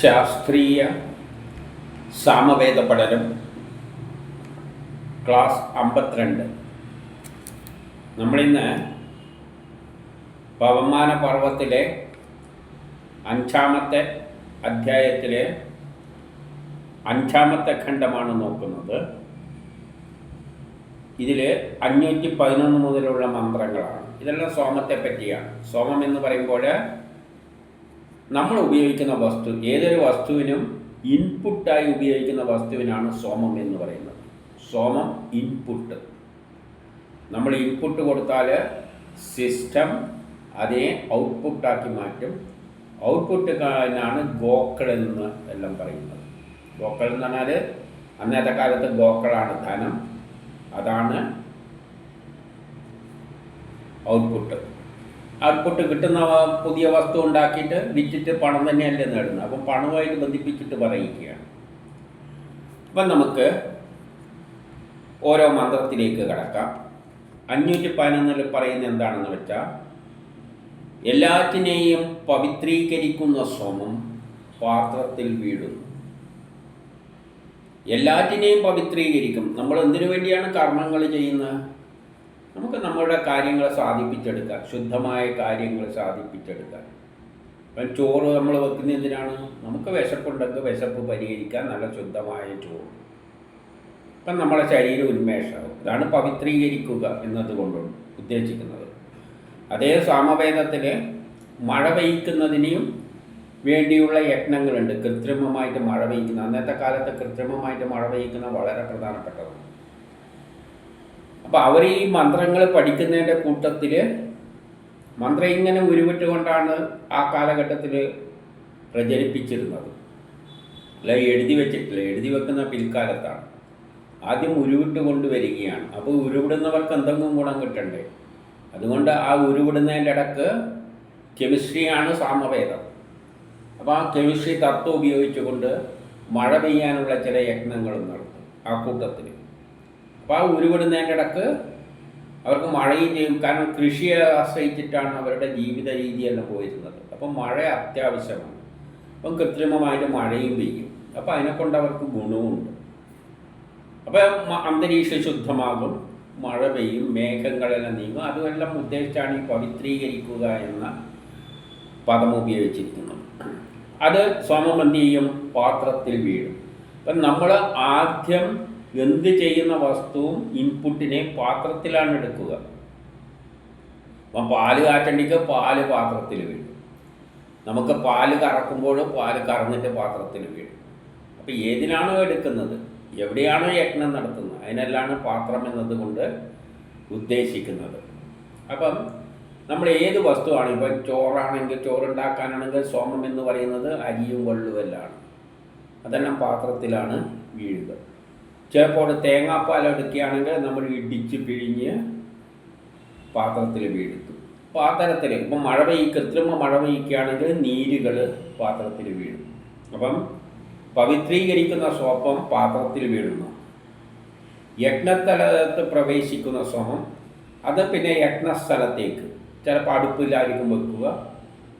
ശാസ്ത്രീയ സാമവേദ പഠനം ക്ലാസ് 52. നമ്മളിന്ന് പവമാന പർവ്വത്തിലെ 5-ാമത്തെ അധ്യായത്തിലെ 5-ാമത്തെ ഖണ്ഡമാണ് നോക്കുന്നത്. ഇതിൽ 511 മുതലുള്ള മന്ത്രങ്ങളാണ്. ഇതെല്ലാം സോമത്തെ പറ്റിയാണ്. സോമം എന്ന് പറയുമ്പോൾ നമ്മൾ ഉപയോഗിക്കുന്ന വസ്തു, ഏതൊരു വസ്തുവിനും ഇൻപുട്ടായി ഉപയോഗിക്കുന്ന വസ്തുവിനാണ് സോമം എന്ന് പറയുന്നത്. സോമം ഇൻപുട്ട്. നമ്മൾ ഇൻപുട്ട് കൊടുത്താൽ സിസ്റ്റം അതിനെ ഔട്ട്പുട്ടാക്കി മാറ്റും. ഔട്ട്പുട്ടിനാണ് ഗോക്കൾ എന്ന് എല്ലാം പറയുന്നത്. ഗോക്കൾ എന്ന് പറഞ്ഞാൽ അന്നത്തെ കാലത്ത് ഗോക്കളാണ് ധനം, അതാണ് ഔട്ട്പുട്ട്. ഔട്ട്പുട്ട് കിട്ടുന്ന പുതിയ വസ്തു ഉണ്ടാക്കിയിട്ട് വിറ്റിട്ട് പണം തന്നെയല്ലേ നേടുന്നത്. അപ്പം പണവുമായിട്ട് ബന്ധിപ്പിച്ചിട്ട് പറയുകയാണ്. അപ്പം നമുക്ക് ഓരോ മന്ത്രത്തിലേക്ക് കടക്കാം. 511 പറയുന്നത് എന്താണെന്ന് വെച്ചാൽ, എല്ലാറ്റിനെയും പവിത്രീകരിക്കുന്ന സോമം പാത്രത്തിൽ വീഴുന്നു. എല്ലാറ്റിനെയും പവിത്രീകരിക്കും. നമ്മൾ എന്തിനു വേണ്ടിയാണ് കർമ്മങ്ങൾ ചെയ്യുന്നത്? നമുക്ക് നമ്മളുടെ കാര്യങ്ങൾ സാധിപ്പിച്ചെടുക്കാൻ, ശുദ്ധമായ കാര്യങ്ങൾ സാധിപ്പിച്ചെടുക്കാൻ. അപ്പം ചോറ് നമ്മൾ വെക്കുന്ന എന്തിനാണ്? നമുക്ക് വിശപ്പുണ്ടെങ്കിൽ വിശപ്പ് പരിഹരിക്കാൻ നല്ല ശുദ്ധമായ ചോറ്. അപ്പം നമ്മളെ ശരീരം ഉന്മേഷമാകും. ഇതാണ് പവിത്രീകരിക്കുക എന്നതുകൊണ്ട് ഉദ്ദേശിക്കുന്നത്. അതേ സാമവേദത്തിൽ മഴ പെയ്യ്ക്കുന്നതിനെയും വേണ്ടിയുള്ള യജ്ഞങ്ങളുണ്ട്. കൃത്രിമമായിട്ട് മഴ പെയ്യ്ക്കുന്ന, അന്നത്തെ കാലത്ത് കൃത്രിമമായിട്ട് മഴ പെയ്യ്ക്കുന്ന വളരെ പ്രധാനപ്പെട്ടതാണ്. അപ്പോൾ അവർ ഈ മന്ത്രങ്ങൾ പഠിക്കുന്നതിൻ്റെ കൂട്ടത്തിൽ മന്ത്രം ഇങ്ങനെ ഉരുവിട്ടുകൊണ്ടാണ് ആ കാലഘട്ടത്തിൽ പ്രചരിപ്പിച്ചിരുന്നത്. അല്ല എഴുതി വെച്ചിട്ടില്ല, എഴുതി വെക്കുന്ന പിൽക്കാലത്താണ്. ആദ്യം ഉരുവിട്ട് കൊണ്ടുവരികയാണ്. അപ്പോൾ ഉരുവിടുന്നവർക്ക് എന്തെങ്കിലും ഗുണം കിട്ടണ്ടേ? അതുകൊണ്ട് ആ ഉരുവിടുന്നതിൻ്റെ ഇടക്ക് കെമിസ്ട്രിയാണ് സാമവേദം. അപ്പോൾ ആ കെമിസ്ട്രി തത്വം ഉപയോഗിച്ചുകൊണ്ട് മഴ പെയ്യാനുള്ള ചില യജ്ഞങ്ങളും നടത്തും ആ കൂട്ടത്തിൽ. അപ്പോൾ ആ ഉരുവിടുന്നതിൻ്റെ ഇടക്ക് അവർക്ക് മഴയും ചെയ്യും. കാരണം കൃഷിയെ ആശ്രയിച്ചിട്ടാണ് അവരുടെ ജീവിത രീതിയെല്ലാം പോയിരുന്നത്. അപ്പം മഴ അത്യാവശ്യമാണ്. അപ്പം കൃത്രിമമായിട്ട് മഴയും പെയ്യും. അപ്പോൾ അതിനെക്കൊണ്ട് അവർക്ക് ഗുണവുമുണ്ട്. അപ്പം അന്തരീക്ഷം ശുദ്ധമാകും, മഴ പെയ്യും, മേഘങ്ങളെല്ലാം നീങ്ങും. അതുമെല്ലാം ഉദ്ദേശിച്ചാണ് ഈ പവിത്രീകരിക്കുക എന്ന പദം ഉപയോഗിച്ചിരിക്കുന്നത്. അത് സോമം എന്ത് ചെയ്യും? പാത്രത്തിൽ വീഴും. അപ്പം നമ്മൾ ആദ്യം എന്ത് ചെയ്യുന്ന വസ്തുവും ഇൻപുട്ടിനെ പാത്രത്തിലാണ് എടുക്കുക. അപ്പം പാല് കാച്ചണ്ടിക്ക് പാല് പാത്രത്തിൽ വീഴും. നമുക്ക് പാല് കറക്കുമ്പോൾ പാല് കറന്നിട്ട് പാത്രത്തിൽ വീഴും. അപ്പം ഏതിനാണോ എടുക്കുന്നത്, എവിടെയാണോ യജ്ഞം നടത്തുന്നത്, അതിനെല്ലാണ് പാത്രം എന്നതുകൊണ്ട് ഉദ്ദേശിക്കുന്നത്. അപ്പം നമ്മൾ ഏത് വസ്തുവാണ്, ഇപ്പം ചോറാണെങ്കിൽ, ചോറുണ്ടാക്കാനാണെങ്കിൽ സോമം എന്ന് പറയുന്നത് അരിയും വെള്ളവുമെല്ലാം. അതെല്ലാം പാത്രത്തിലാണ് വീഴുക. ചിലപ്പോൾ തേങ്ങാപ്പാൽ എടുക്കുകയാണെങ്കിൽ നമ്മൾ ഇടിച്ച് പിഴിഞ്ഞ് പാത്രത്തിൽ വീഴ്ത്തും. പാത്രത്തിൽ ഇപ്പം കൃത്രിമ മഴ പെയ്യുകയാണെങ്കിൽ നീരുകൾ പാത്രത്തിൽ വീഴും. അപ്പം പവിത്രീകരിക്കുന്ന സോമം പാത്രത്തിൽ വീഴുന്നു. യജ്ഞസ്ഥലത്ത് പ്രവേശിക്കുന്ന സോമം അത് പിന്നെ യജ്ഞസ്ഥലത്തേക്ക് ചിലപ്പോൾ അടുപ്പിലായിരിക്കും വെക്കുക,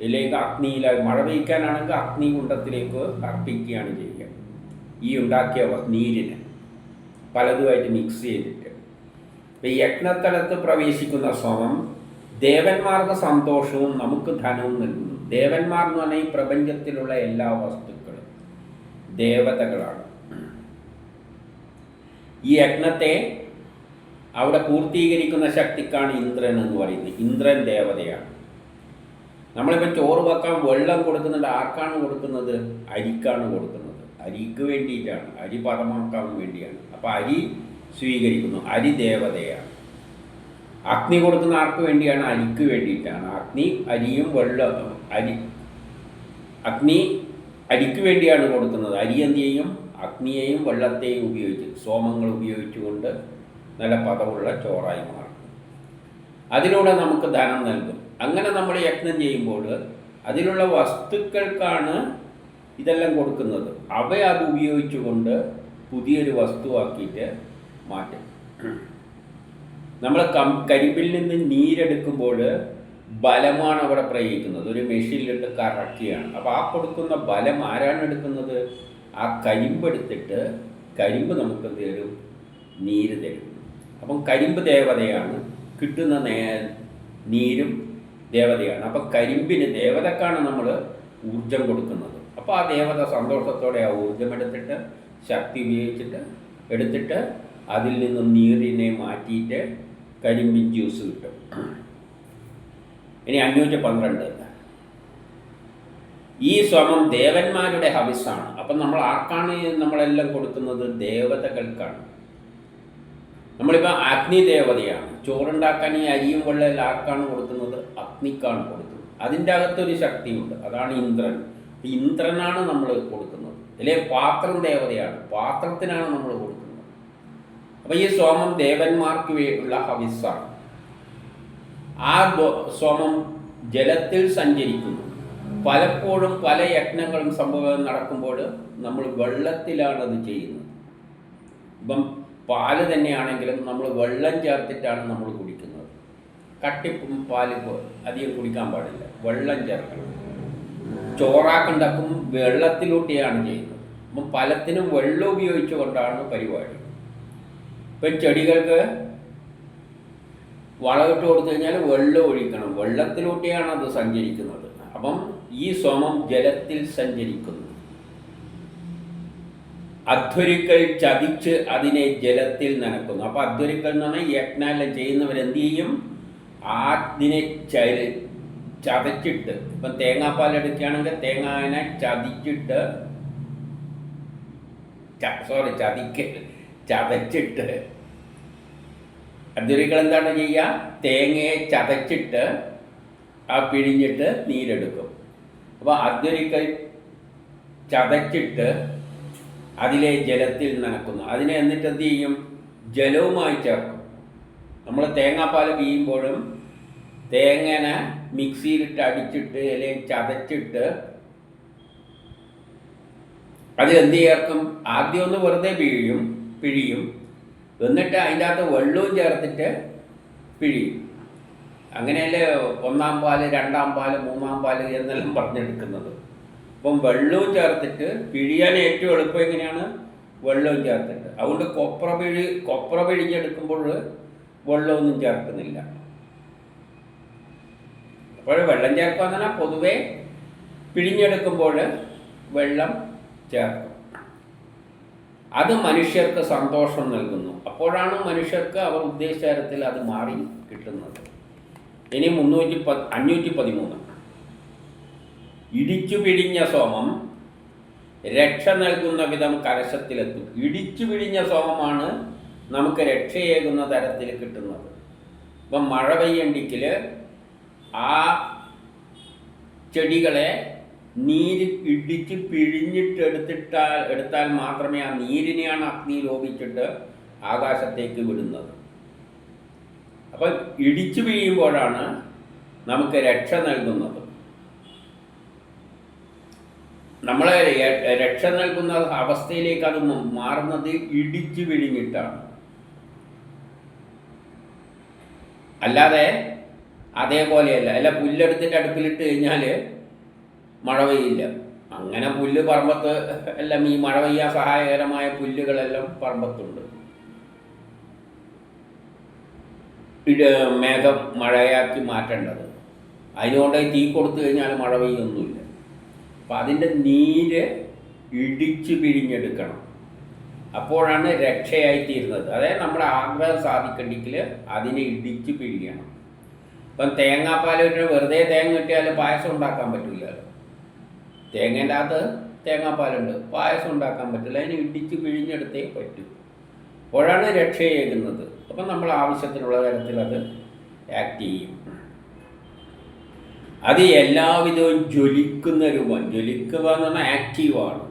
ഇല്ലെങ്കിൽ അഗ്നിയിലായി. മഴ പെയ്ക്കാനാണെങ്കിൽ അഗ്നികുണ്ഡത്തിലേക്ക് അർപ്പിക്കുകയാണ് ചെയ്യുക. ഈ ഉണ്ടാക്കിയ നീരിനെ പലതുമായിട്ട് മിക്സ് ചെയ്തിട്ട്. ഈ യജ്ഞസ്ഥലത്ത് പ്രവേശിക്കുന്ന സോമം ദേവന്മാർക്ക് സന്തോഷവും നമുക്ക് ധനവും നൽകുന്നു. ദേവന്മാർ എന്ന് പറഞ്ഞാൽ ഈ പ്രപഞ്ചത്തിലുള്ള എല്ലാ വസ്തുക്കളും ദേവതകളാണ്. ഈ യജ്ഞത്തെ അവിടെ പൂർത്തീകരിക്കുന്ന ശക്തിക്കാണ് ഇന്ദ്രൻ എന്ന് പറയുന്നത്. ഇന്ദ്രൻ ദേവതയാണ്. നമ്മളിപ്പോൾ ചോറ് വെക്കാൻ വെള്ളം കൊടുക്കുന്നുണ്ട്. ആർക്കാണ് കൊടുക്കുന്നത്? അരിക്കാണ് കൊടുക്കുന്നത്. അരിക്ക് വേണ്ടിയിട്ടാണ്, അരി പദമാക്കാൻ വേണ്ടിയാണ്. അപ്പോൾ അരി സ്വീകരിക്കുന്നു. അരി ദേവതയാണ്. അഗ്നി കൊടുക്കുന്ന ആർക്ക് വേണ്ടിയാണ്? അരിക്ക് വേണ്ടിയിട്ടാണ്. അരിയും അഗ്നി അരിക്ക് വേണ്ടിയാണ് കൊടുക്കുന്നത്. അരി എന്ത് ചെയ്യും? അഗ്നിയെയും വെള്ളത്തെയും ഉപയോഗിച്ച്, സോമങ്ങൾ ഉപയോഗിച്ചുകൊണ്ട് നല്ല പദമുള്ള ചോറായി മാറും. അതിലൂടെ നമുക്ക് ധനം നൽകും. അങ്ങനെ നമ്മൾ യജ്ഞം ചെയ്യുമ്പോൾ അതിലുള്ള വസ്തുക്കൾക്കാണ് ഇതെല്ലാം കൊടുക്കുന്നത്. അത് ഉപയോഗിച്ചുകൊണ്ട് പുതിയൊരു വസ്തുവാക്കിയിട്ട് മാറ്റും. നമ്മൾ കരിമ്പിൽ നിന്ന് നീരെടുക്കുമ്പോൾ ബലമാണ് അവിടെ പ്രയോഗിക്കുന്നത്. ഒരു മെഷീനിലിട്ട് കറക്കുകയാണ്. അപ്പോൾ ആ കൊടുക്കുന്ന ബലം ആരാണ് എടുക്കുന്നത്? ആ കരിമ്പെടുത്തിട്ട് കരിമ്പ് നമുക്ക് എന്ത് തരും? നീര് തരും. അപ്പം കരിമ്പ് ദേവതയാണ്, കിട്ടുന്ന നീരും ദേവതയാണ്. അപ്പം കരിമ്പിന് ദേവതക്കാണ് നമ്മൾ ഊർജം കൊടുക്കുന്നത്. അപ്പോൾ ആ ദേവത സന്തോഷത്തോടെ ആ ഊർജം എടുത്തിട്ട് ശക്തി ഉപയോഗിച്ചിട്ട് എടുത്തിട്ട് അതിൽ നിന്നും നീരിനെ മാറ്റിയിട്ട് കരിമ്പിൻ ജ്യൂസ് കിട്ടും. ഇനി 512 ഈ സ്വമം ദേവന്മാരുടെ ഹവിസാണ്. അപ്പം നമ്മൾ ആർക്കാണ് നമ്മളെല്ലാം കൊടുക്കുന്നത്? ദേവതകൾക്കാണ്. നമ്മളിപ്പോൾ അഗ്നി ദേവതയാണ്. ചോറുണ്ടാക്കാൻ ഈ അരിയും വെള്ളമെല്ലാം ആർക്കാണ് കൊടുക്കുന്നത്? അഗ്നിക്കാണ് കൊടുക്കുന്നത്. അതിൻ്റെ അകത്തൊരു ശക്തിയുണ്ട്, അതാണ് ഇന്ദ്രൻ. ഇന്ദ്രനാണ് നമ്മൾ കൊടുക്കുന്നത്. അല്ലെ പാത്രം ദേവതയാണ്, പാത്രത്തിനാണ് നമ്മൾ കൊടുക്കുന്നത്. അപ്പോൾ ഈ സോമം ദേവന്മാർക്ക് ഉള്ള ഹവിസാണ്. ആ സോമം ജലത്തിൽ സഞ്ചരിക്കുന്നു. പലപ്പോഴും പല യജ്ഞങ്ങളും സംഭവം നടക്കുമ്പോൾ നമ്മൾ വെള്ളത്തിലാണത് ചെയ്യുന്നത്. ഇപ്പം പാല് തന്നെയാണെങ്കിലും നമ്മൾ വെള്ളം ചേർത്തിട്ടാണ് നമ്മൾ കുടിക്കുന്നത്. കട്ടിപ്പും പാല് അധികം കുടിക്കാൻ പാടില്ല, വെള്ളം ചേർക്കണം. ചോറാക്കുണ്ടാക്കും വെള്ളത്തിലൂട്ടിയാണ് ചെയ്യുന്നത്. അപ്പം പലത്തിനും വെള്ളം ഉപയോഗിച്ചുകൊണ്ടാണ് പരിപാടി. ഇപ്പം ചെടികൾക്ക് വളമിട്ട് കൊടുത്തു കഴിഞ്ഞാൽ വെള്ളം ഒഴിക്കണം, വെള്ളത്തിലൂട്ടിയാണ് അത് സഞ്ചരിക്കുന്നത്. അപ്പം ഈ സോമം ജലത്തിൽ സഞ്ചരിക്കുന്നു. അധ്വരിക്കൽ ചതിച്ച് അതിനെ ജലത്തിൽ നനക്കുന്നു. അപ്പോൾ അധ്വരിക്കൽ എന്ന് പറഞ്ഞാൽ യജ്ഞെല്ലാം ചെയ്യുന്നവരെന്ത് ചെയ്യും? അതിനെ ചതച്ചിട്ട്, ഇപ്പം തേങ്ങാപ്പാൽ എടുക്കുകയാണെങ്കിൽ തേങ്ങാനെ ചതിച്ചിട്ട് ചതച്ചിട്ട് അധ്വരികൾ എന്താണ് ചെയ്യുക? തേങ്ങയെ ചതച്ചിട്ട് ആ പിഴിഞ്ഞിട്ട് നീരെടുക്കും. അപ്പോൾ അധ്വരിക്കൽ ചതച്ചിട്ട് അതിലെ ജലത്തിൽ നനക്കുന്നു. അതിനെ എന്നിട്ട് എന്ത് ചെയ്യും? ജലവുമായി ചേർക്കും. നമ്മൾ തേങ്ങാപ്പാൽ പിഴിയുമ്പോഴും തേങ്ങന മിക്സിയിലിട്ട് അടിച്ചിട്ട് അല്ലെങ്കിൽ ചതച്ചിട്ട് അതിലെന്ത് ചേർക്കും? ആദ്യം ഒന്ന് വെറുതെ പിഴിയും, എന്നിട്ട് അതിൻ്റെ അകത്ത് വെള്ളവും ചേർത്തിട്ട് പിഴിയും. അങ്ങനെയല്ലേ ഒന്നാം പാല്, രണ്ടാം പാല്, മൂന്നാം പാല് എന്നെല്ലാം പറഞ്ഞെടുക്കുന്നത്. അപ്പം വെള്ളവും ചേർത്തിട്ട് പിഴിയാൻ ഏറ്റവും എളുപ്പം എങ്ങനെയാണ്? വെള്ളവും ചേർത്തിട്ട്. അതുകൊണ്ട് കൊപ്ര പിഴിഞ്ഞെടുക്കുമ്പോൾ വെള്ളമൊന്നും ചേർക്കുന്നില്ല. അപ്പോൾ വെള്ളം ചേർക്കുക എന്ന് പറഞ്ഞാൽ പൊതുവെ പിഴിഞ്ഞെടുക്കുമ്പോൾ വെള്ളം ചേർക്കും. അത് മനുഷ്യർക്ക് സന്തോഷം നൽകുന്നു. അപ്പോഴാണ് മനുഷ്യർക്ക് അവർ ഉദ്ദേശിച്ച തരത്തിൽ അത് മാറി കിട്ടുന്നത്. ഇനി 513 ഇടിച്ചു പിഴിഞ്ഞ സോമം രക്ഷ നൽകുന്ന വിധം കലശത്തിലെത്തും. ഇടിച്ചു പിഴിഞ്ഞ സോമമാണ് നമുക്ക് രക്ഷയേകുന്ന തരത്തിൽ കിട്ടുന്നത്. ഇപ്പം മഴ പെയ്യണ്ടിക്കൽ ആ ചെടികളെ നീര് ഇടിച്ച് പിഴിഞ്ഞിട്ട് എടുത്താൽ മാത്രമേ ആ നീരിനെയാണ് അഗ്നി ലോപിച്ചിട്ട് ആകാശത്തേക്ക് വിടുന്നത്. അപ്പം ഇടിച്ചു പിഴിയുമ്പോഴാണ് നമുക്ക് രക്ഷ നൽകുന്നത്. നമ്മളെ രക്ഷ നൽകുന്ന അവസ്ഥയിലേക്ക് അത് മാറുന്നത് ഇടിച്ചു പിഴിഞ്ഞിട്ടാണ്. അല്ലാതെ അതേപോലെയല്ല. അല്ല പുല്ലെടുത്തിട്ട് അടുപ്പിലിട്ട് കഴിഞ്ഞാൽ മഴ പെയ്യില്ല. അങ്ങനെ പുല്ല് പറമ്പത്ത് എല്ലാം ഈ മഴ പെയ്യാൻ സഹായകരമായ പുല്ലുകളെല്ലാം പറമ്പത്തുണ്ട്. മേഘം മഴയാക്കി മാറ്റേണ്ടത്. അതിനുകൊണ്ട് തീ കൊടുത്തു കഴിഞ്ഞാൽ മഴ പെയ്യൊന്നുമില്ല. അപ്പം അതിൻ്റെ നീര് ഇടിച്ച് പിഴിഞ്ഞെടുക്കണം. അപ്പോഴാണ് രക്ഷയായിത്തീരുന്നത്. അതായത് നമ്മുടെ ആഗ്രഹം സാധിക്കണ്ടെങ്കിൽ അതിനെ ഇടിച്ച് പിഴിയണം. ഇപ്പം തേങ്ങാപ്പാൽ വെറുതെ തേങ്ങ കിട്ടിയാൽ പായസം ഉണ്ടാക്കാൻ പറ്റില്ലല്ലോ. തേങ്ങേൻ്റെ അകത്ത് തേങ്ങാപ്പാലുണ്ട്, പായസം ഉണ്ടാക്കാൻ പറ്റില്ല. അതിന് ഇടിച്ച് പിഴിഞ്ഞെടുത്തേ പറ്റൂ. അപ്പോഴാണ് രക്ഷയേകുന്നത്. അപ്പം നമ്മൾ ആവശ്യത്തിനുള്ള തരത്തിൽ അത് ആക്ട് ചെയ്യും. അത് എല്ലാവിധവും ജ്വലിക്കുന്ന രൂപം. ജ്വലിക്കുക എന്ന് പറഞ്ഞാൽ ആക്റ്റീവാണ്.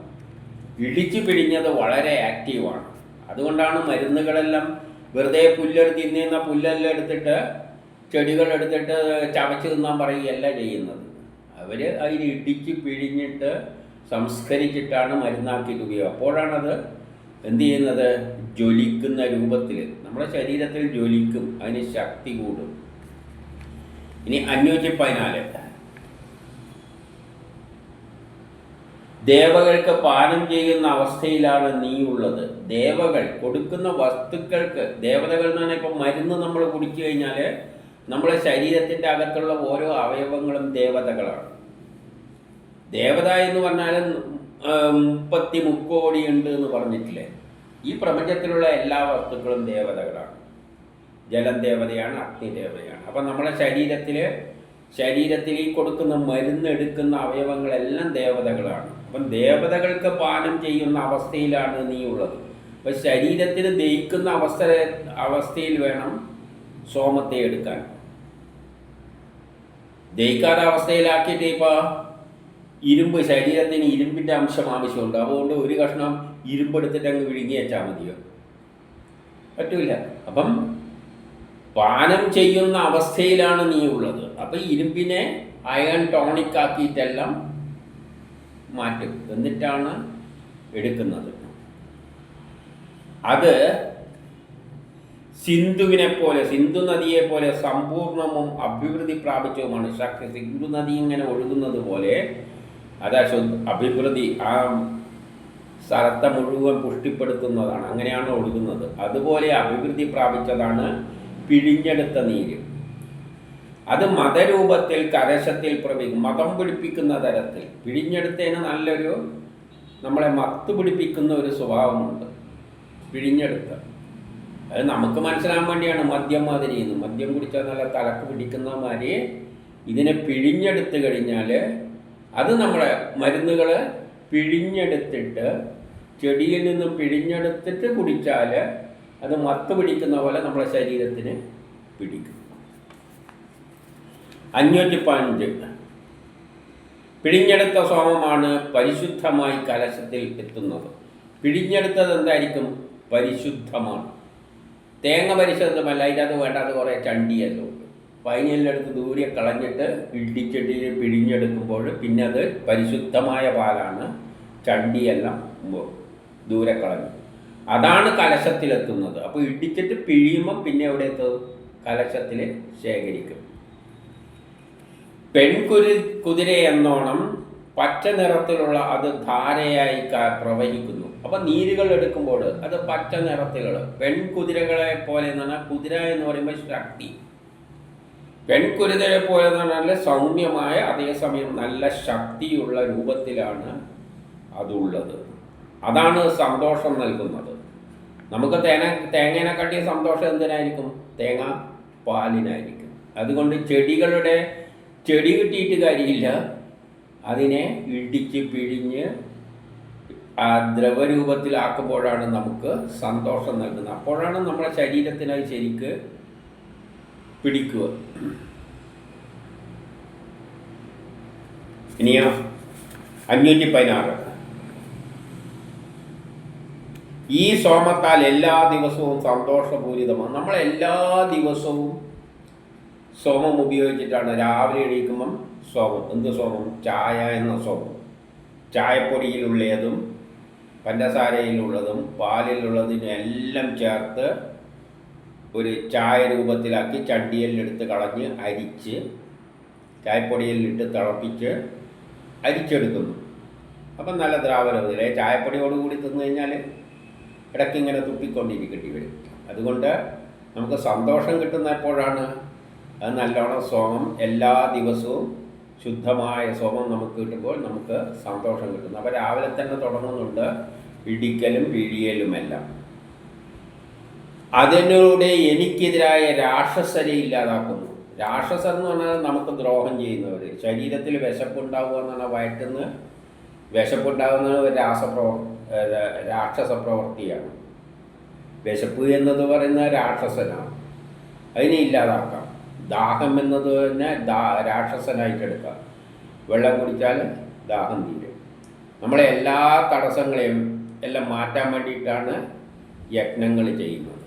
ഇടിച്ചു പിഴിഞ്ഞത് വളരെ ആക്റ്റീവാണ്. അതുകൊണ്ടാണ് മരുന്നുകളെല്ലാം വെറുതെ തിന്നുന്ന പുല്ലെല്ലാം എടുത്തിട്ട് ചെടികളെടുത്തിട്ട് ചവച്ച് തിന്നാൻ പറയുകയല്ല ചെയ്യുന്നത്. അവർ അതിന് ഇടിച്ച് പിഴിഞ്ഞിട്ട് സംസ്കരിച്ചിട്ടാണ് മരുന്നാക്കിയിട്ട് ഉപയോഗം. അപ്പോഴാണത് എന്ത് ചെയ്യുന്നത്? ജ്വലിക്കുന്ന രൂപത്തിൽ നമ്മുടെ ശരീരത്തിൽ ജ്വലിക്കും, അതിന് ശക്തി കൂടും. ഇനി 514. ദേവകൾക്ക് പാനം ചെയ്യുന്ന അവസ്ഥയിലാണ് നീ ഉള്ളത്. ദേവകൾ കൊടുക്കുന്ന വസ്തുക്കൾക്ക്, ദേവതകൾ എന്ന് പറഞ്ഞാൽ ഇപ്പം മരുന്ന് നമ്മൾ കുടിച്ചു കഴിഞ്ഞാൽ നമ്മുടെ ശരീരത്തിൻ്റെ അകത്തുള്ള ഓരോ അവയവങ്ങളും ദേവതകളാണ്. ദേവത എന്ന് പറഞ്ഞാൽ 30 കോടി ഉണ്ട് എന്ന് പറഞ്ഞിട്ടില്ലേ? ഈ പ്രപഞ്ചത്തിലുള്ള എല്ലാ വസ്തുക്കളും ദേവതകളാണ്. ജലം ദേവതയാണ്, അഗ്നി ദേവതയാണ്. അപ്പം നമ്മുടെ ശരീരത്തിൽ ഈ കൊടുക്കുന്ന മരുന്ന് എടുക്കുന്ന അവയവങ്ങളെല്ലാം ദേവതകളാണ്. അപ്പം ദേവതകൾക്ക് പാനം ചെയ്യുന്ന അവസ്ഥയിലാണ് നീ ഉള്ളത്. അപ്പം ശരീരത്തിന് ദഹിക്കുന്ന അവസ്ഥയിൽ വേണം സോമത്തെ എടുക്കാൻ. ദഹിക്കാത്ത അവസ്ഥയിലാക്കിയിട്ട് ഇപ്പോൾ ഇരുമ്പ്, ശരീരത്തിന് ഇരുമ്പിൻ്റെ അംശം ആവശ്യമുണ്ട്. അതുകൊണ്ട് ഒരു കഷ്ണം ഇരുമ്പെടുത്തിട്ട് അങ്ങ് വിഴുങ്ങി വെച്ചാൽ മതിയോ? പറ്റൂല. അപ്പം പാനം ചെയ്യുന്ന അവസ്ഥയിലാണ് നീ ഉള്ളത്. അപ്പം ഇരുമ്പിനെ അയൺ ടോണിക് ആക്കിയിട്ടെല്ലാം മാറ്റും, എന്നിട്ടാണ് എടുക്കുന്നത്. അത് സിന്ധുവിനെ പോലെ, സിന്ധു നദിയെ പോലെ സമ്പൂർണവും അഭിവൃദ്ധി പ്രാപിച്ചതുമാണ്. സിന്ധു നദി ഇങ്ങനെ ഒഴുകുന്നത് പോലെ അതാ അഭിവൃദ്ധി, ആ സ്ഥലത്തെ മുഴുവൻ പുഷ്ടിപ്പെടുത്തുന്നതാണ്. അങ്ങനെയാണ് ഒഴുകുന്നത്. അതുപോലെ അഭിവൃദ്ധി പ്രാപിച്ചതാണ് പിഴിഞ്ഞെടുത്ത നീര്. അത് മതരൂപത്തിൽ കലശത്തിൽ പ്രവഹിക്കും. മതം പിടിപ്പിക്കുന്ന തരത്തിൽ പിഴിഞ്ഞെടുത്തതിന് നല്ലൊരു, നമ്മളെ മത്ത് പിടിപ്പിക്കുന്ന ഒരു സ്വഭാവമുണ്ട് പിഴിഞ്ഞെടുത്ത. അത് നമുക്ക് മനസ്സിലാകാൻ വേണ്ടിയാണ് മദ്യം മാതിരി. മദ്യം കുടിച്ചാൽ നല്ല തലക്ക് പിടിക്കുന്ന മാതിരി ഇതിനെ പിഴിഞ്ഞെടുത്ത് കഴിഞ്ഞാൽ അത് നമ്മളെ മരുന്നുകൾ പിഴിഞ്ഞെടുത്തിട്ട്, ചെടിയിൽ നിന്നും പിഴിഞ്ഞെടുത്തിട്ട് കുടിച്ചാൽ അത് മത്ത് പിടിക്കുന്ന പോലെ നമ്മളെ ശരീരത്തിന് പിടിക്കും. 515. പിഴിഞ്ഞെടുത്ത സോമമാണ് പരിശുദ്ധമായി കലശത്തിൽ എത്തുന്നത്. പിഴിഞ്ഞെടുത്തത് എന്തായിരിക്കും? പരിശുദ്ധമാണ്. തേങ്ങ പരിശുദ്ധമല്ല, അതിനകത്ത് വേണ്ടാത്ത കുറേ ചണ്ടിയല്ലോ. പൈനെല്ലെടുത്ത് ദൂരെ കളഞ്ഞിട്ട് ഇടിച്ചെടി പിഴിഞ്ഞെടുക്കുമ്പോൾ പിന്നെ അത് പരിശുദ്ധമായ പാലാണ്. ചണ്ടിയെല്ലാം ദൂരെ കളഞ്ഞു, അതാണ് കലശത്തിലെത്തുന്നത്. അപ്പോൾ ഇടിച്ചിട്ട് പിഴിയുമ്പോൾ പിന്നെ എവിടെ എത്തും? കലശത്തിൽ ശേഖരിക്കും. കുതിര എന്നോണം പച്ച നിറത്തിലുള്ള അത് ധാരയായി പ്രവഹിക്കുന്നു. അപ്പം നീരുകൾ എടുക്കുമ്പോൾ അത് പച്ച നിറത്തിലുള്ള പെൺകുതിരകളെ പോലെ എന്ന് പറഞ്ഞാൽ, കുതിര എന്ന് പറയുമ്പോൾ ശക്തി, പെൺകുതിരയെ പോലെ എന്ന് പറഞ്ഞാൽ സൗമ്യമായ, അതേസമയം നല്ല ശക്തിയുള്ള രൂപത്തിലാണ് അതുള്ളത്. അതാണ് സന്തോഷം നൽകുന്നത്. നമുക്ക് തേങ്ങേനെ കാട്ടിയ സന്തോഷം എന്തിനായിരിക്കും? തേങ്ങ പാലിനായിരിക്കും. അതുകൊണ്ട് ചെടി കിട്ടിയിട്ട് കാര്യമില്ല, അതിനെ ഇടിച്ച് പിഴിഞ്ഞ് ആ ദ്രവരൂപത്തിലാക്കുമ്പോഴാണ് നമുക്ക് സന്തോഷം നൽകുന്നത്. അപ്പോഴാണ് നമ്മുടെ ശരീരത്തിനായി ശരിക്ക് പിടിക്കുക. ഇനിയോ 516. ഈ സോമത്താൽ എല്ലാ ദിവസവും സന്തോഷപൂരിതമാണ്. നമ്മളെല്ലാ ദിവസവും സോമം ഉപയോഗിച്ചിട്ടാണ് രാവിലെ എണീക്കുമ്പം സോമം. എന്ത് സോമം? ചായ എന്ന സോമം. ചായപ്പൊടിയിലുള്ളതും പഞ്ചസാരയിലുള്ളതും പാലിലുള്ളതിനും എല്ലാം ചേർത്ത് ഒരു ചായ രൂപത്തിലാക്കി ചണ്ടിയെല്ലെടുത്ത് കളഞ്ഞ് അരിച്ച് ചായപ്പൊടിയിലിട്ട് തിളപ്പിച്ച് അരിച്ചെടുക്കുന്നു. അപ്പം നല്ല ദ്രാവകത്തിലെ ചായപ്പൊടിയോടുകൂടി തിന്നു കഴിഞ്ഞാൽ ഇടയ്ക്കിങ്ങനെ തുപ്പിക്കൊണ്ടിരിക്കേണ്ടി വരും. അതുകൊണ്ട് നമുക്ക് സന്തോഷം കിട്ടുന്ന എപ്പോഴാണ്? അത് നല്ലോണം സോമം എല്ലാ ദിവസവും ശുദ്ധമായ സോമം നമുക്ക് കിട്ടുമ്പോൾ നമുക്ക് സന്തോഷം കിട്ടുന്നു. അപ്പോൾ രാവിലെ തന്നെ തുടങ്ങുന്നുണ്ട് ഇടിക്കലും പിഴിയലുമെല്ലാം. അതിലൂടെ എനിക്കെതിരായ രാക്ഷസരെ ഇല്ലാതാക്കുന്നു. രാക്ഷസർ എന്ന് പറഞ്ഞാൽ നമുക്ക് ദ്രോഹം ചെയ്യുന്നവർ. ശരീരത്തിൽ വിശപ്പുണ്ടാവുക എന്ന് പറഞ്ഞാൽ വയറ്റുന്ന് വിശപ്പുണ്ടാകുന്ന ഒരു രാക്ഷസ പ്രവൃത്തിയാണ്. വിശപ്പ് എന്നത് പറയുന്ന രാക്ഷസനാണ്, അതിനെ ഇല്ലാതാക്കാം. ദാഹം എന്നത് തന്നെ രാക്ഷസനായിട്ടെടുക്കാം. വെള്ളം കുടിച്ചാൽ ദാഹം തീരും. നമ്മളെ എല്ലാ തടസ്സങ്ങളെയും എല്ലാം മാറ്റാൻ വേണ്ടിയിട്ടാണ് യജ്ഞങ്ങൾ ചെയ്യുന്നത്.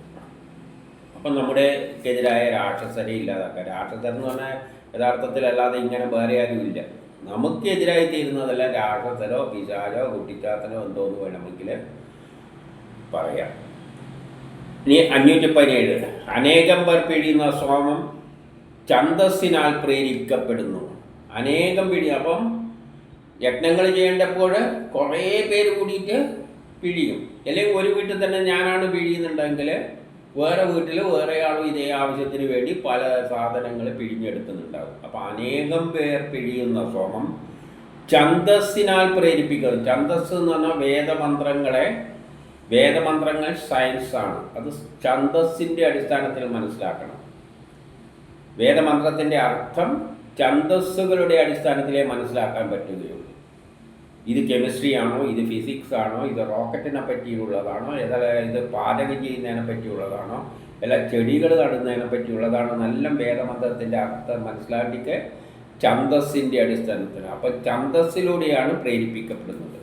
അപ്പം നമ്മുടെക്കെതിരായ രാക്ഷസരെ ഇല്ലാതാക്കുക. രാക്ഷസർ എന്ന് പറഞ്ഞാൽ യഥാർത്ഥത്തിൽ അല്ലാതെ ഇങ്ങനെ വേറെ ആരും ഇല്ല. നമുക്കെതിരായി തീരുന്നതല്ല രാക്ഷസരോ പിശാചോ കുട്ടിച്ചാത്തനോ എന്തോന്ന് വേണമെങ്കിൽ പറയാം. ഇനി 517. അനേകം പേർ പിഴിയുന്ന സോമം ഛന്ദസ്സിനാൽ പ്രേരിക്കപ്പെടുന്നു. അനേകം പിഴി. അപ്പം യജ്ഞങ്ങൾ ചെയ്യേണ്ടപ്പോൾ കുറേ പേര് കൂടിയിട്ട് പിഴിയും. അല്ലെങ്കിൽ ഒരു വീട്ടിൽ തന്നെ ഞാനാണ് പിഴിയുന്നുണ്ടെങ്കിൽ വേറെ വീട്ടിൽ വേറെ ആളും ഇതേ ആവശ്യത്തിന് വേണ്ടി പല സാധനങ്ങൾ പിഴിഞ്ഞെടുക്കുന്നുണ്ടാകും. അപ്പം അനേകം പേർ പിഴിയുന്ന സോമം ഛന്ദസ്സിനാൽ പ്രേരിപ്പിക്കുന്നത്. ഛന്ദസ് എന്ന് പറഞ്ഞാൽ വേദമന്ത്രങ്ങൾ സയൻസാണ്. അത് ഛന്ദസ്സിൻ്റെ അടിസ്ഥാനത്തിൽ മനസ്സിലാക്കണം. വേദമന്ത്രത്തിൻ്റെ അർത്ഥം ഛന്ദസ്സുകളുടെ അടിസ്ഥാനത്തിലേ മനസ്സിലാക്കാൻ പറ്റുകയുള്ളൂ. ഇത് കെമിസ്ട്രി ആണോ, ഇത് ഫിസിക്സ് ആണോ, ഇത് റോക്കറ്റിനെ പറ്റിയുള്ളതാണോ, ഇത് പാചകം ചെയ്യുന്നതിനെ പറ്റിയുള്ളതാണോ, അല്ല ചെടികൾ നടുന്നതിനെ പറ്റിയുള്ളതാണോ, നല്ല വേദമന്ത്രത്തിൻ്റെ അർത്ഥം മനസ്സിലാക്കിയിട്ട് ഛന്ദസ്സിൻ്റെ അടിസ്ഥാനത്തിൽ. അപ്പം ഛന്ദസ്സിലൂടെയാണ് പ്രേരിപ്പിക്കപ്പെടുന്നത്.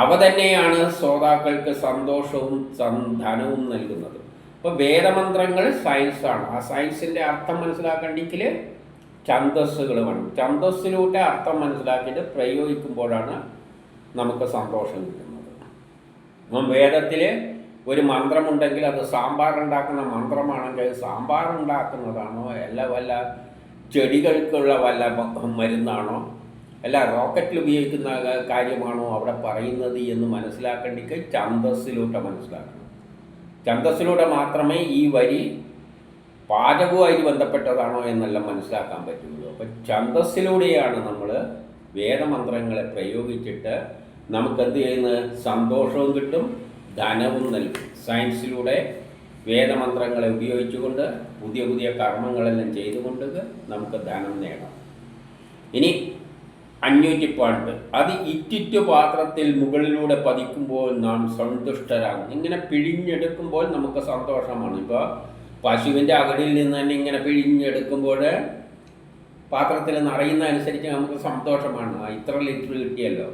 അവ തന്നെയാണ് ശ്രോതാക്കൾക്ക് സന്തോഷവും ധനവും നൽകുന്നത്. അപ്പോൾ വേദമന്ത്രങ്ങൾ സയൻസാണ്. ആ സയൻസിൻ്റെ അർത്ഥം മനസ്സിലാക്കണമെങ്കിൽ ഛന്ദസ്സുകൾ വേണം. ഛന്ദസ്സിലൂടെ അർത്ഥം മനസ്സിലാക്കിയിട്ട് പ്രയോഗിക്കുമ്പോഴാണ് നമുക്ക് സന്തോഷം കിട്ടുന്നത്. അപ്പം വേദത്തിൽ ഒരു മന്ത്രമുണ്ടെങ്കിൽ അത് സാമ്പാർ ഉണ്ടാക്കുന്ന മന്ത്രമാണെങ്കിൽ അത് സാമ്പാർ ഉണ്ടാക്കുന്നതാണോ, അല്ല വല്ല ചെടികൾക്കുള്ള വല്ല മരുന്നാണോ, അല്ല റോക്കറ്റിൽ ഉപയോഗിക്കുന്ന കാര്യമാണോ അവിടെ പറയുന്നത് എന്ന് മനസ്സിലാക്കേണ്ടെങ്കിൽ ഛന്ദസ്സിലൂടെ മനസ്സിലാക്കണം. ഛന്ദസ്സിലൂടെ മാത്രമേ ഈ വരി പാചകവുമായിട്ട് ബന്ധപ്പെട്ടതാണോ എന്നെല്ലാം മനസ്സിലാക്കാൻ പറ്റുള്ളൂ. അപ്പം ഛന്ദസ്സിലൂടെയാണ് നമ്മൾ വേദമന്ത്രങ്ങളെ പ്രയോഗിച്ചിട്ട് നമുക്കെന്ത് ചെയ്യുന്നത്, സന്തോഷവും കിട്ടും, ധനവും നൽകും. സയൻസിലൂടെ വേദമന്ത്രങ്ങളെ ഉപയോഗിച്ചുകൊണ്ട് പുതിയ പുതിയ കർമ്മങ്ങളെല്ലാം ചെയ്തുകൊണ്ട് നമുക്ക് ധനം നേടാം. ഇനി 500 പാട്ട്. അത് ഇറ്റിറ്റു പാത്രത്തിൽ മുകളിലൂടെ പതിക്കുമ്പോൾ നാം സന്തുഷ്ടരാകും. ഇങ്ങനെ പിഴിഞ്ഞെടുക്കുമ്പോൾ നമുക്ക് സന്തോഷമാണ്. ഇപ്പോൾ പശുവിൻ്റെ അകടിൽ നിന്ന് തന്നെ ഇങ്ങനെ പിഴിഞ്ഞെടുക്കുമ്പോൾ പാത്രത്തിൽ നിറയുന്ന അനുസരിച്ച് നമുക്ക് സന്തോഷമാണ്. ഇത്ര ലിറ്റർ കിട്ടിയല്ലോ.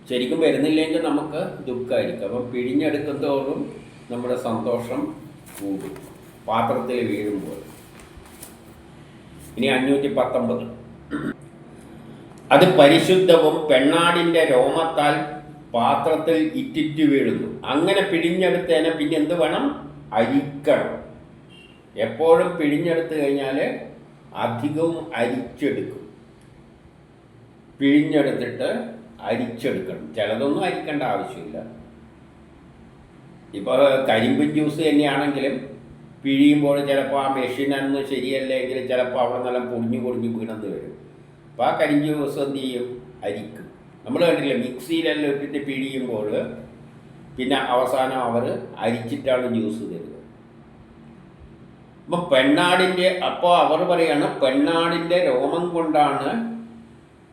ശരിക്കും വരുന്നില്ലെങ്കിൽ നമുക്ക് ദുഃഖമായിരിക്കും. അപ്പം പിഴിഞ്ഞെടുക്കും തോറും നമ്മുടെ സന്തോഷം കൂടും പാത്രത്തിൽ വീഴുമ്പോൾ. ഇനി 519. അത് പരിശുദ്ധവും പെണ്ണാടിൻ്റെ രോമത്താൽ പാത്രത്തിൽ ഇറ്റിറ്റ് വീഴുന്നു. അങ്ങനെ പിഴിഞ്ഞെടുത്തതിനെ പിന്നെ എന്ത് വേണം, അരിക്കണം. എപ്പോഴും പിഴിഞ്ഞെടുത്ത് കഴിഞ്ഞാൽ അധികവും അരിച്ചെടുക്കും. പിഴിഞ്ഞെടുത്തിട്ട് അരിച്ചെടുക്കണം. ചിലതൊന്നും അരിക്കേണ്ട ആവശ്യമില്ല. ഇപ്പോൾ കരിമ്പിൻ ജ്യൂസ് തന്നെയാണെങ്കിലും പിഴിയുമ്പോൾ ചിലപ്പോൾ ആ മെഷീനൊന്നും ശരിയല്ലെങ്കിൽ ചിലപ്പോൾ അവിടെ നല്ല പൊടിഞ്ഞു വീണെന്ന് വരും. അപ്പോൾ ആ കരിമ്പ് ജ്യൂസ് എന്ത് ചെയ്യും, അരിക്കും. നമ്മൾ കണ്ടില്ല, മിക്സിയിലെല്ലാം ഇട്ടിട്ട് പിഴിയുമ്പോൾ പിന്നെ അവസാനം അവർ അരിച്ചിട്ടാണ് ജ്യൂസ് തരുന്നത്. അപ്പോൾ അവർ പറയാണ് പെണ്ണാടിൻ്റെ രോമം കൊണ്ടാണ്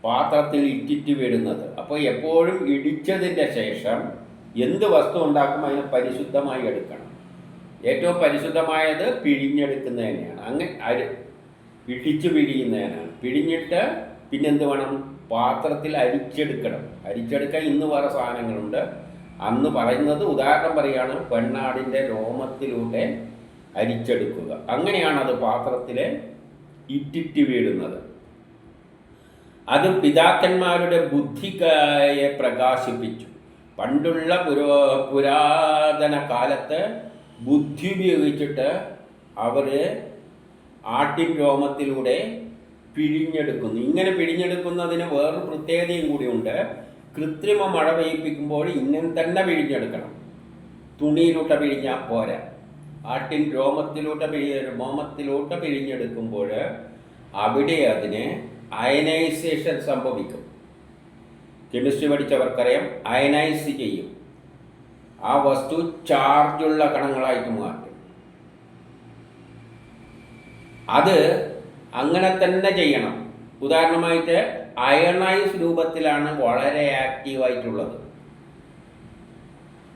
പാത്രത്തിൽ ഇറ്റിറ്റ് വീഴുന്നത്. അപ്പോൾ എപ്പോഴും ഇടിച്ചതിൻ്റെ ശേഷം എന്ത് വസ്തു ഉണ്ടാക്കും അതിനെ പരിശുദ്ധമായി എടുക്കണം. ഏറ്റവും പരിശുദ്ധമായത് പിഴിഞ്ഞെടുക്കുന്നത് തന്നെയാണ്. അങ്ങനെ ഇടിച്ച് പിഴിയുന്നതിനാണ്. പിഴിഞ്ഞിട്ട് പിന്നെന്ത് വേണം, പാത്രത്തിൽ അരിച്ചെടുക്കണം. അരിച്ചെടുക്കാൻ ഇന്ന് വേറെ സാധനങ്ങളുണ്ട്. അന്ന് പറയുന്നത് ഉദാഹരണം പറയുകയാണ്, പെണ്ണാടിൻ്റെ രോമത്തിലൂടെ അരിച്ചെടുക്കുക. അങ്ങനെയാണ് അത് പാത്രത്തിൽ ഇറ്റിറ്റ് വീഴുന്നത്. അത് പിതാക്കന്മാരുടെ ബുദ്ധിയെ പ്രകാശിപ്പിച്ചു. പണ്ടുള്ള പുരാതന കാലത്ത് ബുദ്ധി ഉപയോഗിച്ചിട്ട് അവർ ആട്ടിൻ രോമത്തിലൂടെ പിഴിഞ്ഞെടുക്കുന്നു. ഇങ്ങനെ പിഴിഞ്ഞെടുക്കുന്നതിന് വേറൊരു പ്രത്യേകതയും കൂടിയുണ്ട്. കൃത്രിമ മഴ പെയ്യിപ്പിക്കുമ്പോൾ ഇങ്ങനെ തന്നെ പിഴിഞ്ഞെടുക്കണം. തുണിയിലൂടെ പിഴിഞ്ഞാൽ പോരാ. ആട്ടിൻ രോമത്തിലൂടെ പിഴിഞ്ഞെടുക്കുമ്പോൾ അവിടെ അതിന് അയനൈസേഷൻ സംഭവിക്കും. കെമിസ്ട്രി പഠിച്ചവർക്കറിയാം, അയനൈസ് ചെയ്യും. ആ വസ്തു ചാർജുള്ള കണങ്ങളായിട്ട് മാറ്റും. അത് അങ്ങനെ തന്നെ ചെയ്യണം. ഉദാഹരണമായിട്ട് അയണൈസ് രൂപത്തിലാണ് വളരെ ആക്റ്റീവായിട്ടുള്ളത്.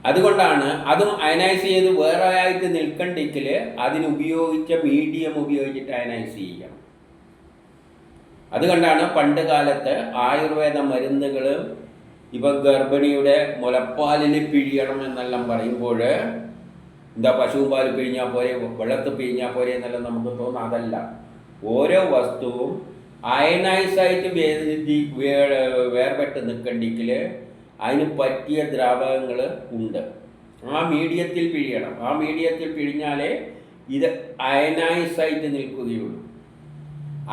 അതുകൊണ്ടാണ് അതും അയനൈസ് ചെയ്ത് വേറെ ആയിട്ട് നിൽക്കണ്ടെങ്കിൽ അതിനുപയോഗിച്ച മീഡിയം ഉപയോഗിച്ചിട്ട് അയനൈസ് ചെയ്യണം. അതുകൊണ്ടാണ് പണ്ട് കാലത്ത് ആയുർവേദ മരുന്നുകൾ ഇപ്പം ഗർഭിണിയുടെ മുലപ്പാലിൽ പിഴിയണം എന്നെല്ലാം പറയുമ്പോൾ എന്താ പശുവും പാൽ പിഴിഞ്ഞാൽ പോരെ, വെള്ളത്തിൽ പിഴിഞ്ഞാൽ പോരെ എന്നെല്ലാം നമുക്ക് തോന്നും. അതല്ല, ഓരോ വസ്തുവും അയനൈസായിട്ട് വേർപെട്ട് നിൽക്കണ്ടെങ്കിൽ അതിന് പറ്റിയ ദ്രാവകങ്ങൾ ഉണ്ട്. ആ മീഡിയത്തിൽ പിഴിയണം. ആ മീഡിയത്തിൽ പിഴിഞ്ഞാലേ ഇത് അയനൈസ് ആയിട്ട് നിൽക്കുകയുള്ളൂ.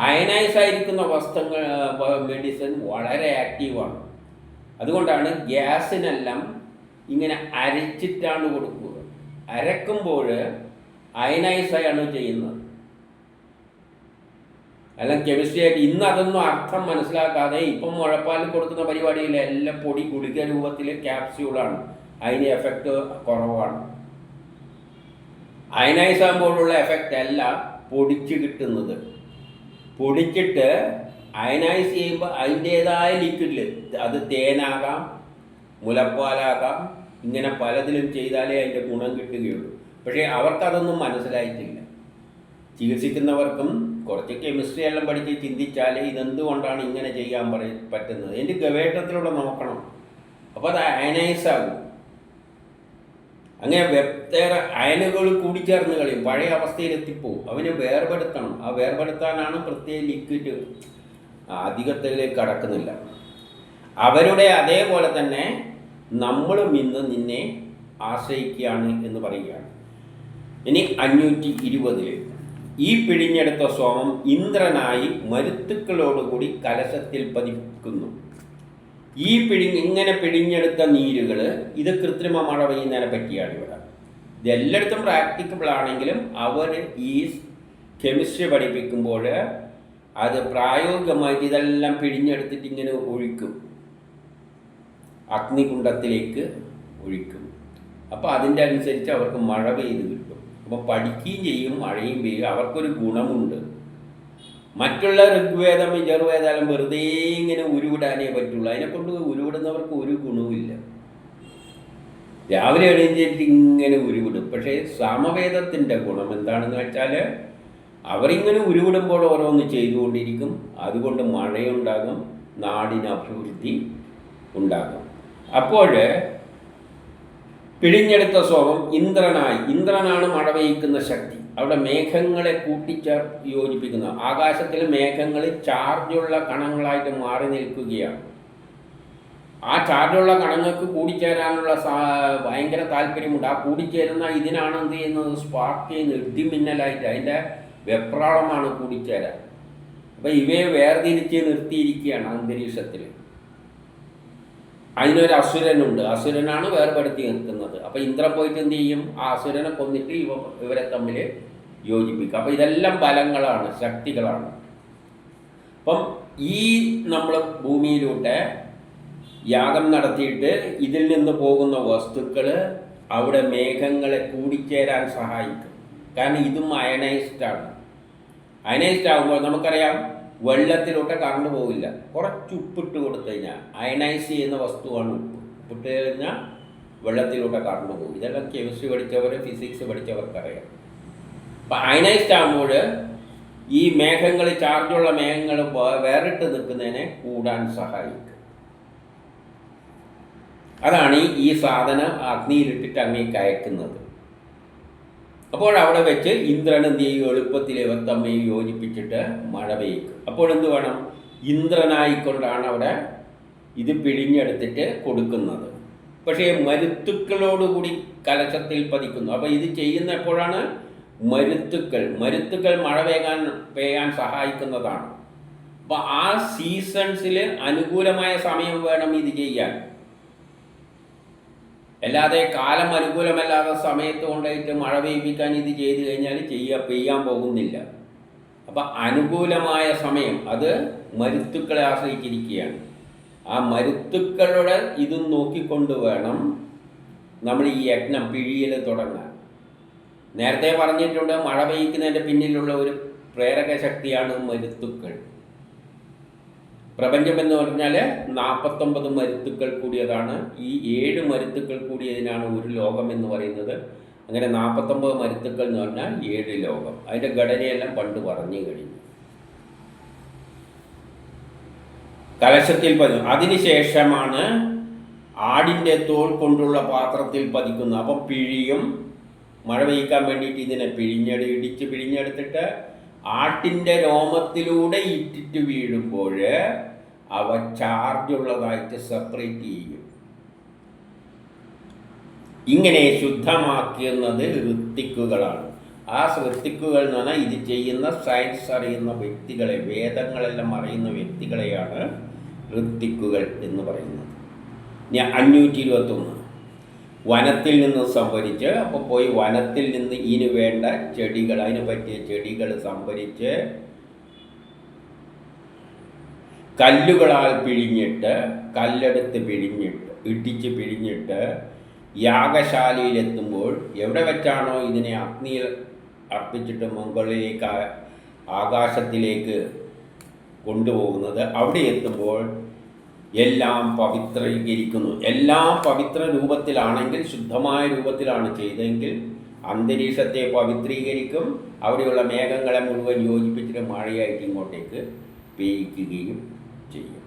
അയനൈസ് ആയിരിക്കുന്ന വസ്തുക്കൾ മെഡിസിൻ വളരെ ആക്റ്റീവാണ്. അതുകൊണ്ടാണ് ഗ്യാസിനെല്ലാം ഇങ്ങനെ അരച്ചിട്ടാണ് കൊടുക്കുക. അരക്കുമ്പോൾ അയനൈസായാണ് ചെയ്യുന്നത്. അല്ല കെമിസ്ട്രി ആയിട്ട് ഇന്ന് അതൊന്നും അർത്ഥം മനസ്സിലാക്കാതെ ഇപ്പം മുഴപ്പാൽ കൊടുക്കുന്ന പരിപാടിയിൽ എല്ലാം പൊടി ഗുളിക രൂപത്തിൽ ക്യാപ്സ്യൂളാണ്. അതിന് എഫക്റ്റ് കുറവാണ്. അയനൈസ് ആകുമ്പോഴുള്ള എഫക്റ്റ് അല്ല പൊടിച്ച് കിട്ടുന്നത്. പൊടിച്ചിട്ട് അയനൈസ് ചെയ്യുമ്പോൾ അതിൻ്റേതായ ലിക്വിഡിൽ, അത് തേനാകാം, മുലപ്പാലാകാം, ഇങ്ങനെ പലതിലും ചെയ്താലേ അതിൻ്റെ ഗുണം കിട്ടുകയുള്ളൂ. പക്ഷേ അവർക്കതൊന്നും മനസ്സിലായിട്ടില്ല. ചികിത്സിക്കുന്നവർക്കും കുറച്ച് കെമിസ്ട്രി എല്ലാം പഠിച്ച് ചിന്തിച്ചാൽ ഇതെന്തുകൊണ്ടാണ് ഇങ്ങനെ ചെയ്യാൻ പറ്റുന്നത്, എൻ്റെ ഗവേഷണത്തിലൂടെ നോക്കണം. അപ്പോൾ അത് അയനൈസ് ആകും. അങ്ങനെ വേറെ അയനുകൾ കൂടിച്ചേർന്ന് കളിയും, പഴയ അവസ്ഥയിലെത്തിപ്പോവും. അവനെ വേർപെടുത്തണം. ആ വേർപെടുത്താനാണ് പ്രത്യേക ലിക്വിഡ്. അധികത്തിലേക്ക് കടക്കുന്നില്ല. അവരുടെ അതേപോലെ തന്നെ നമ്മളും ഇന്ന് നിന്നെ ആശ്രയിക്കുകയാണ് എന്ന് പറയുകയാണ്. ഇനി 520 ഈ പിഴിഞ്ഞെടുത്ത സോമം ഇന്ദ്രനായി മരുത്തുക്കളോടുകൂടി കലശത്തിൽ പതിക്കുന്നു. ഈ ഇങ്ങനെ പിഴിഞ്ഞെടുത്ത നീരുകൾ, ഇത് കൃത്രിമ മഴ പെയ്യുന്നതിനെ പറ്റിയാണ് ഇവിടെ. ഇതെല്ലായിടത്തും പ്രാക്ടിക്കബിൾ ആണെങ്കിലും അവർ ഈ കെമിസ്ട്രി പഠിപ്പിക്കുമ്പോൾ അത് പ്രായോഗികമായിട്ട് ഇതെല്ലാം പിഴിഞ്ഞെടുത്തിട്ട് ഇങ്ങനെ ഒഴിക്കും, അഗ്നികുണ്ഡത്തിലേക്ക് ഒഴിക്കും. അപ്പോൾ അതിൻ്റെ അനുസരിച്ച് അവർക്ക് മഴ പെയ്ത് കിട്ടും. അപ്പോൾ പഠിക്കുകയും ചെയ്യും, മഴയും പെയ്യും. അവർക്കൊരു ഗുണമുണ്ട്. മറ്റുള്ള ഋഗ്വേദം യജുർവേദം വെറുതെ ഇങ്ങനെ ഉരുവിടാനേ പറ്റുള്ളൂ. അതിനെക്കൊണ്ട് ഉരുവിടുന്നവർക്ക് ഒരു ഗുണവുമില്ല. രാവിലെ എഴുന്നേറ്റ് ഇങ്ങനെ ഉരുവിടും. പക്ഷേ സാമവേദത്തിൻ്റെ ഗുണം എന്താണെന്ന് വെച്ചാൽ അവരിങ്ങനെ ഉരുവിടുമ്പോൾ ഓരോന്ന് ചെയ്തുകൊണ്ടിരിക്കും. അതുകൊണ്ട് മഴയുണ്ടാകും, നാടിന് അഭിവൃദ്ധി ഉണ്ടാകും. അപ്പോൾ പിഴിഞ്ഞെടുത്ത സോമം ഇന്ദ്രനാണ് മഴ പെയ്യിക്കുന്ന ശക്തി. അവിടെ മേഘങ്ങളെ യോജിപ്പിക്കുന്നു. ആകാശത്തിൽ മേഘങ്ങൾ ചാർജുള്ള കണങ്ങളായിട്ട് മാറി നിൽക്കുകയാണ്. ആ ചാർജുള്ള കണങ്ങൾക്ക് കൂടിച്ചേരാനുള്ള ഭയങ്കര താല്പര്യമുണ്ട്. ആ കൂടിച്ചേരുന്ന ഇതിനാണ് എന്ത് ചെയ്യുന്നത്, സ്പാർക്ക് ചെയ്യുന്ന ഇടിമിന്നലായിട്ട് അതിൻ്റെ വെപ്രാളമാണ് കൂടിച്ചേരാൻ. അപ്പോൾ ഇവയെ വേർതിരിച്ച് നിർത്തിയിരിക്കുകയാണ് അന്തരീക്ഷത്തിൽ. അതിനൊരു അസുരനുണ്ട്. അസുരനാണ് വേർപെടുത്തി നിർത്തുന്നത്. അപ്പോൾ ഇന്ദ്രൻ പോയിട്ട് എന്ത് ചെയ്യും, ആ അസുരനെ കൊന്നിട്ട് ഇവരെ തമ്മിൽ യോജിപ്പിക്കുക. അപ്പോൾ ഇതെല്ലാം ബലങ്ങളാണ്, ശക്തികളാണ്. അപ്പം ഈ നമ്മൾ ഭൂമിയിലൂടെ യാഗം നടത്തിയിട്ട് ഇതിൽ നിന്ന് പോകുന്ന വസ്തുക്കൾ അവിടെ മേഘങ്ങളെ കൂടിച്ചേരാൻ സഹായിക്കും. കാരണം ഇതും അയനൈസ്ഡാണ്. അയനൈസ്ഡ് ആകുമ്പോൾ നമുക്കറിയാം വെള്ളത്തിലോട്ട് കറണ്ട് പോകില്ല. കുറച്ച് ഉപ്പിട്ട് കൊടുത്തു കഴിഞ്ഞാൽ അയനൈസ് ചെയ്യുന്ന വസ്തുവാണ് ഉപ്പ്. ഉപ്പിട്ട് കഴിഞ്ഞാൽ വെള്ളത്തിലോട്ട് കറണ്ട് പോകും. ഇതെല്ലാം കെമിസ്ട്രി പഠിച്ചവർ, ഫിസിക്സ് പഠിച്ചവർക്കറിയാം. അപ്പം അയനൈസ്ഡ് ആകുമ്പോൾ ഈ മേഘങ്ങൾ, ചാർജുള്ള മേഘങ്ങൾ വേറിട്ട് നിൽക്കുന്നതിനെ കൂടാൻ സഹായിക്കും. അതാണ് ഈ സാധനം അഗ്നിയിലിട്ടിട്ട് അങ്ങേക്ക് അയക്കുന്നത്. അപ്പോൾ അവിടെ വെച്ച് ഇന്ദ്രൻ എന്ത് ചെയ്യും, എളുപ്പത്തിൽ ഇവർ തമ്മിൽ യോജിപ്പിച്ചിട്ട് മഴ പെയ്ക്കും. അപ്പോൾ എന്ത് വേണം, ഇന്ദ്രനായിക്കൊണ്ടാണ് അവിടെ ഇത് പിഴിഞ്ഞെടുത്തിട്ട് കൊടുക്കുന്നത്. പക്ഷേ മരുത്തുക്കളോടുകൂടി കലശത്തിൽ പതിക്കുന്നു. അപ്പോൾ ഇത് ചെയ്യുന്ന എപ്പോഴാണ്, മരുത്തുക്കൾ മഴ പെയ്യാൻ സഹായിക്കുന്നതാണ്. അപ്പോൾ ആ സീസൺസിൽ അനുകൂലമായ സമയം വേണം ഇത് ചെയ്യാൻ. അല്ലാതെ കാലം അനുകൂലമല്ലാത്ത സമയത്ത് കൊണ്ടായിട്ട് മഴ പെയ്യിപ്പിക്കാൻ ഇത് ചെയ്തു കഴിഞ്ഞാൽ പെയ്യാൻ പോകുന്നില്ല. അപ്പം അനുകൂലമായ സമയം അത് മരുത്തുക്കളെ ആശ്രയിച്ചിരിക്കുകയാണ്. ആ മരുത്തുക്കളുടെ ഇതും നോക്കിക്കൊണ്ട് വേണം നമ്മൾ ഈ യജ്ഞം പിഴിയൽ തുടങ്ങാൻ. നേരത്തെ പറഞ്ഞിട്ടുണ്ട്, മഴ പെയ്യിക്കുന്നതിൻ്റെ പിന്നിലുള്ള ഒരു പ്രേരക ശക്തിയാണ് മരുത്തുക്കൾ. പ്രപഞ്ചം എന്ന് പറഞ്ഞാൽ 49 മരുത്തുക്കൾ കൂടിയതാണ്. ഈ 7 മരുത്തുക്കൾ കൂടിയതിനാണ് ഒരു ലോകം എന്ന് പറയുന്നത്. അങ്ങനെ 49 മരുത്തുക്കൾ എന്ന് പറഞ്ഞാൽ 7 ലോകം. അതിൻ്റെ ഘടനയെല്ലാം പണ്ട് പറഞ്ഞു കഴിഞ്ഞു. കലശത്തിൽ പതിക്കും. അതിനുശേഷമാണ് ആടിൻ്റെ തോൾ കൊണ്ടുള്ള പാത്രത്തിൽ പതിക്കുന്നത്. അപ്പം പിഴിയും. മഴ പെയ്യിക്കാൻ വേണ്ടിയിട്ട് ഇതിനെ ഇടിച്ച് പിഴിഞ്ഞെടുത്തിട്ട് ആട്ടിൻ്റെ രോമത്തിലൂടെ ഇട്ടിട്ട് വീഴുമ്പോൾ അവ ചാർജുള്ളതായിട്ട് സെപ്പറേറ്റ് ചെയ്യും. ഇങ്ങനെ ശുദ്ധമാക്കുന്നത് ഋത്തിക്കുകളാണ്. ആ ഋത്തിക്കുകൾ എന്ന് പറഞ്ഞാൽ ഇത് ചെയ്യുന്ന സയൻസ് അറിയുന്ന വ്യക്തികളെ, വേദങ്ങളെല്ലാം അറിയുന്ന വ്യക്തികളെയാണ് ഋത്തിക്കുകൾ എന്ന് പറയുന്നത്. ഇനി 521 വനത്തിൽ നിന്ന് സംഭരിച്ച്, അപ്പോൾ പോയി വനത്തിൽ നിന്ന് ഇതിന് വേണ്ട ചെടികൾ, അതിന് പറ്റിയ ചെടികൾ സംഭരിച്ച് കല്ലുകളാൽ പിഴിഞ്ഞിട്ട്, കല്ലെടുത്ത് പിഴിഞ്ഞിട്ട്, ഇടിച്ച് പിഴിഞ്ഞിട്ട് യാഗശാലയിലെത്തുമ്പോൾ എവിടെ വെച്ചാണോ ഇതിനെ അഗ്നിയിൽ അർപ്പിച്ചിട്ട് മുകളിലേക്ക് ആകാശത്തിലേക്ക് കൊണ്ടുപോകുന്നത്, അവിടെ എത്തുമ്പോൾ എല്ലാം പവിത്രീകരിക്കുന്നു. എല്ലാം പവിത്ര രൂപത്തിലാണെങ്കിൽ, ശുദ്ധമായ രൂപത്തിലാണ് ചെയ്തെങ്കിൽ അന്തരീക്ഷത്തെ പവിത്രീകരിക്കും. അവിടെയുള്ള മേഘങ്ങളെ മുഴുവൻ യോജിപ്പിച്ചിട്ട് മഴയായിട്ട് ഇങ്ങോട്ടേക്ക് പെയ്യ്ക്കുകയും ചെയ്യും.